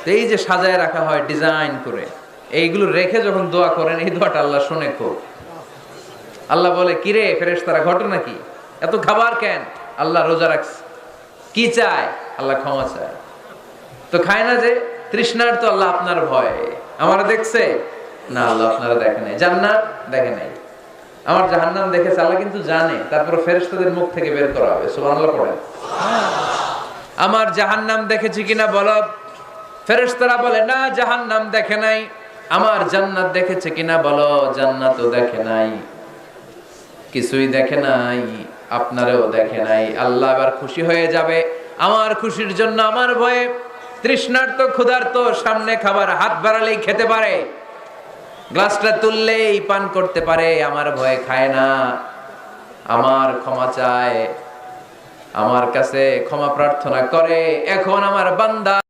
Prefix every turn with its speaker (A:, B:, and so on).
A: তো এই যে সাজায় রাখা হয় ডিজাইন করে, এইগুলো রেখে যখন দোয়া করেন, এই দোয়াটা আল্লাহ শুনে খুব। আল্লাহ বলে, কিরে ফেরেশতারা, ঘটনা কি? এত খাবার কেন? আল্লাহ রোজা রাখছে। কি চায়? আল্লাহ ক্ষমা চায়। তো খায় না যে তৃষ্ণার, তো আল্লাহ আপনার ভয়। আমার দেখছে না, আল্লাহ আপনারা দেখে নাই। জান্নাত দেখে নাই, আমার জাহান্নাম দেখেছে আল্লাহ কিন্তু জানে। তারপর ফেরেশতাদের মুখ থেকে বের করা হবে। সুবহানাল্লাহ পড়েন। আমার জাহান্নাম দেখেছি কিনা বলো। ফেরেশতারা বলে, না জাহান্নাম দেখে নাই। আমার জান্নাত দেখেছে কিনা বলো। জান্নাতও দেখে নাই, কিছুই দেখে নাই, আপনারও দেখে নাই। আল্লাহ এবার খুশি হয়ে যাবে। আমার খুশির জন্য, আমার ভয়ে তৃষ্ণার্ত ক্ষুধার্ত সামনে খাবার হাত বাড়ালেই খেতে পারে, গ্লাসটা তুললেই পান করতে পারে, আমার ভয়ে খায় না। আমার ক্ষমা চায়, আমার কাছে ক্ষমা প্রার্থনা করে। এখন আমার বান্দা